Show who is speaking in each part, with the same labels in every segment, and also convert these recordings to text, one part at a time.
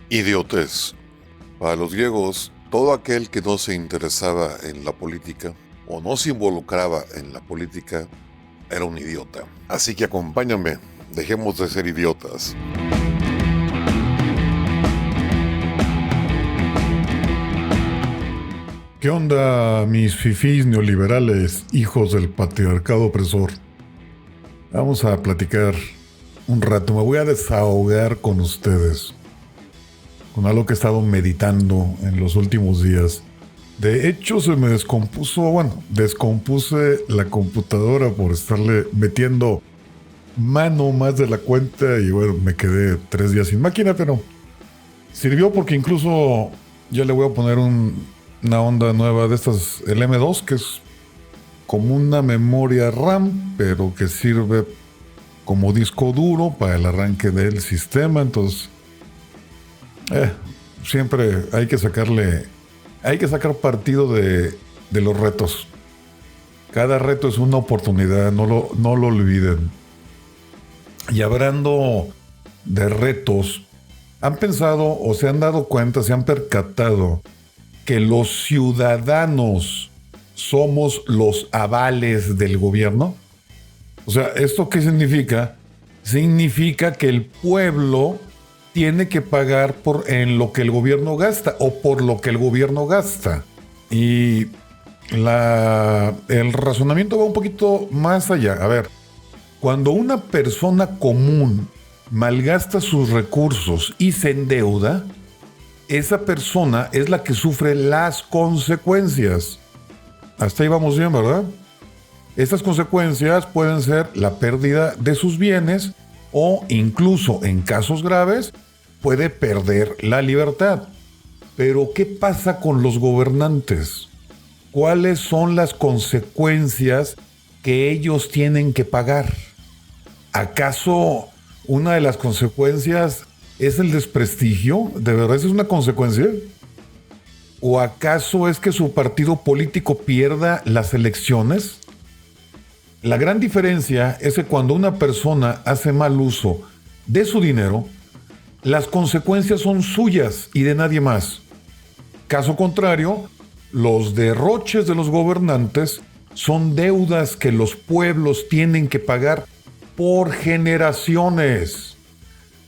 Speaker 1: Idiotez. Para los griegos, todo aquel que no se interesaba en la política o no se involucraba en la política era un idiota. Así que acompáñame, dejemos de ser idiotas.
Speaker 2: ¿Qué onda, mis fifís neoliberales, hijos del patriarcado opresor? Vamos a platicar un rato, me voy a desahogar con ustedes, con algo que he estado meditando en los últimos días. De hecho, se me descompuse la computadora por estarle metiendo mano más de la cuenta y bueno, me quedé 3 días sin máquina, pero sirvió porque incluso ya le voy a poner una onda nueva de estas, el M2, que es como una memoria RAM, pero que sirve como disco duro para el arranque del sistema. Entonces, siempre hay que sacar partido de los retos. Cada reto es una oportunidad, no lo olviden. Y hablando de retos, ¿han pensado o se han dado cuenta, se han percatado que los ciudadanos somos los avales del gobierno? O sea, ¿esto qué significa? Significa que el pueblo tiene que pagar en lo que el gobierno gasta o por lo que el gobierno gasta. Y el razonamiento va un poquito más allá. A ver, cuando una persona común malgasta sus recursos y se endeuda, esa persona es la que sufre las consecuencias. Hasta ahí vamos bien, ¿verdad? Estas consecuencias pueden ser la pérdida de sus bienes o incluso en casos graves puede perder la libertad. Pero ¿qué pasa con los gobernantes? ¿Cuáles son las consecuencias que ellos tienen que pagar? ¿Acaso una de las consecuencias es el desprestigio? ¿De verdad es una consecuencia? ¿O acaso es que su partido político pierda las elecciones? La gran diferencia es que cuando una persona hace mal uso de su dinero, las consecuencias son suyas y de nadie más. Caso contrario, los derroches de los gobernantes son deudas que los pueblos tienen que pagar por generaciones.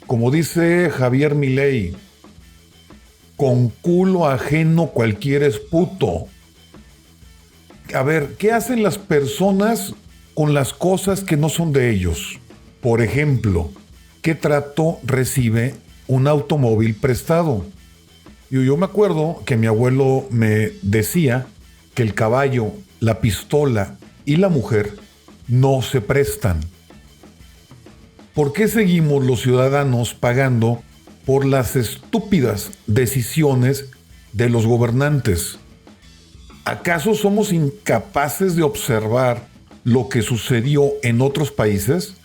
Speaker 2: Como dice Javier Milei, con culo ajeno cualquiera es puto. A ver, ¿qué hacen las personas con las cosas que no son de ellos? Por ejemplo, ¿qué trato recibe un automóvil prestado? Yo me acuerdo que mi abuelo me decía que el caballo, la pistola y la mujer no se prestan. ¿Por qué seguimos los ciudadanos pagando por las estúpidas decisiones de los gobernantes? ¿Acaso somos incapaces de observar lo que sucedió en otros países?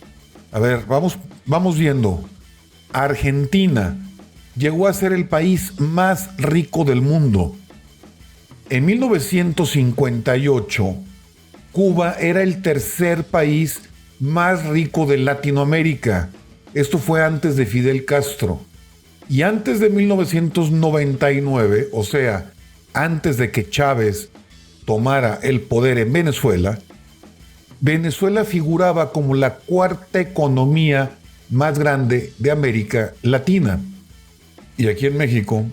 Speaker 2: A ver, vamos viendo. Argentina llegó a ser el país más rico del mundo. En 1958, Cuba era el tercer país más rico de Latinoamérica. Esto fue antes de Fidel Castro. Y antes de 1999, o sea, antes de que Chávez tomara el poder en Venezuela, Venezuela figuraba como la cuarta economía más grande de América Latina. Y aquí en México,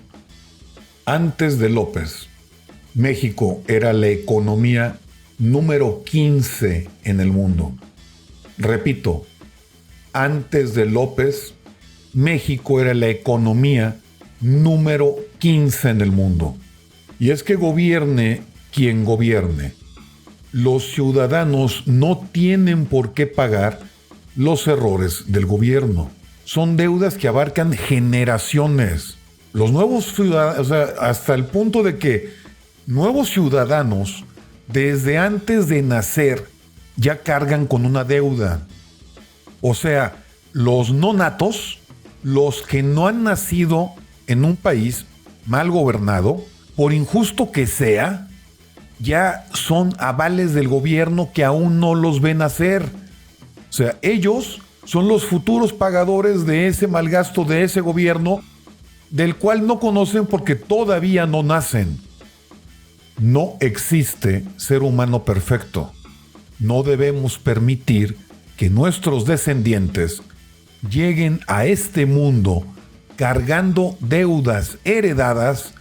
Speaker 2: antes de López, México era la economía número 15 en el mundo. Repito, antes de López, México era la economía número 15 en el mundo. Y es que gobierne quien gobierne, los ciudadanos no tienen por qué pagar los errores del gobierno. Son deudas que abarcan generaciones. Los nuevos ciudadanos, o sea, hasta el punto de que nuevos ciudadanos, desde antes de nacer, ya cargan con una deuda. O sea, los no natos, los que no han nacido en un país mal gobernado, por injusto que sea, ya son avales del gobierno que aún no los ven hacer. O sea, ellos son los futuros pagadores de ese malgasto de ese gobierno del cual no conocen porque todavía no nacen. No existe ser humano perfecto. No debemos permitir que nuestros descendientes lleguen a este mundo cargando deudas heredadas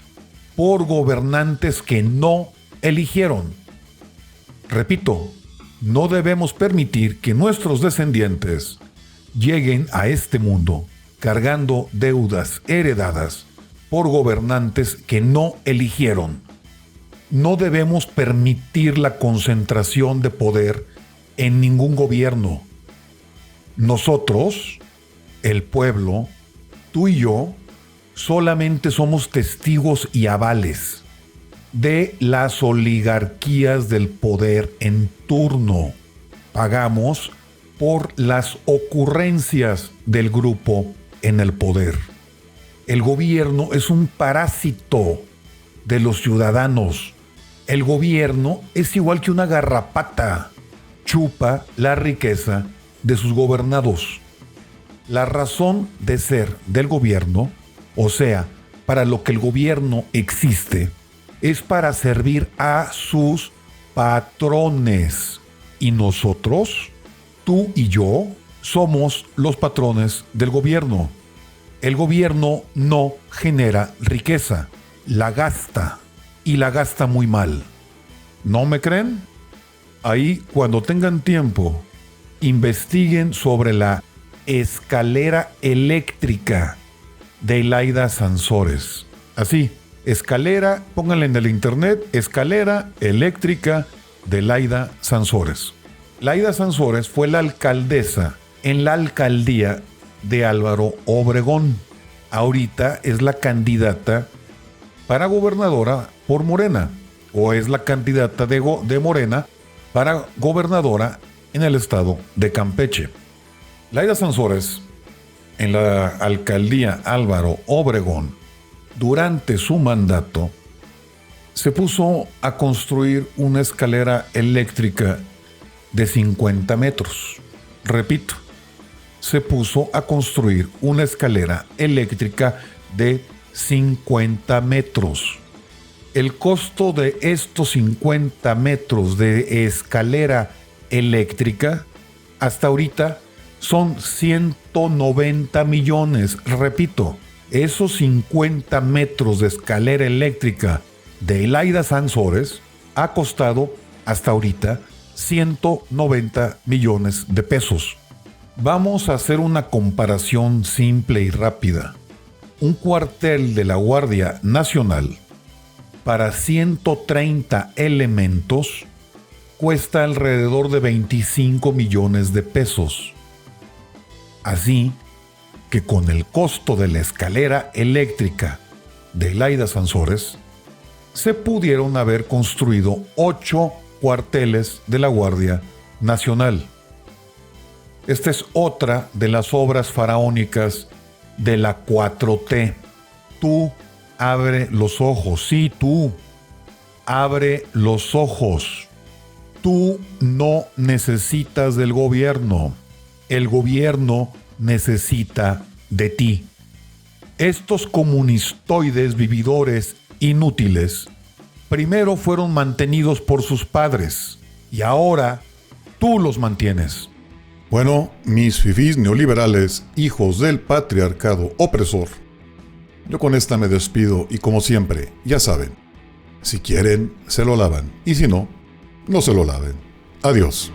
Speaker 2: por gobernantes que no eligieron. Repito, no debemos permitir que nuestros descendientes lleguen a este mundo cargando deudas heredadas por gobernantes que no eligieron. No debemos permitir la concentración de poder en ningún gobierno. Nosotros, el pueblo, tú y yo, solamente somos testigos y avales de las oligarquías del poder en turno. Pagamos por las ocurrencias del grupo en el poder. El gobierno es un parásito de los ciudadanos. El gobierno es igual que una garrapata. Chupa la riqueza de sus gobernados. La razón de ser del gobierno, o sea, para lo que el gobierno existe, es para servir a sus patrones. Y nosotros, tú y yo, somos los patrones del gobierno. El gobierno no genera riqueza, la gasta, y la gasta muy mal. ¿No me creen? Ahí, cuando tengan tiempo, investiguen sobre la escalera eléctrica de Laida Sansores. Así, escalera, pónganle en el internet, escalera eléctrica de Laida Sansores. Laida Sansores fue la alcaldesa en la alcaldía de Álvaro Obregón. Ahorita es la candidata para gobernadora por Morena, o es la candidata de Morena para gobernadora en el estado de Campeche. Laida Sansores, en la alcaldía Álvaro Obregón, durante su mandato, se puso a construir una escalera eléctrica de 50 metros. Repito, se puso a construir una escalera eléctrica de 50 metros. El costo de estos 50 metros de escalera eléctrica hasta ahorita son 190 millones. Repito, esos 50 metros de escalera eléctrica de Laida Sansores ha costado hasta ahorita 190 millones de pesos. Vamos a hacer una comparación simple y rápida. Un cuartel de la Guardia Nacional para 130 elementos cuesta alrededor de 25 millones de pesos. Así que con el costo de la escalera eléctrica de Laida Sansores, se pudieron haber construido 8 cuarteles de la Guardia Nacional. Esta es otra de las obras faraónicas de la 4T. Tú abre los ojos, sí, tú abre los ojos. Tú no necesitas del gobierno. El gobierno necesita de ti. Estos comunistoides vividores inútiles primero fueron mantenidos por sus padres y ahora tú los mantienes.
Speaker 1: Bueno, mis fifís neoliberales, hijos del patriarcado opresor, yo con esta me despido y como siempre, ya saben, si quieren, se lo lavan y si no, no se lo laven. Adiós.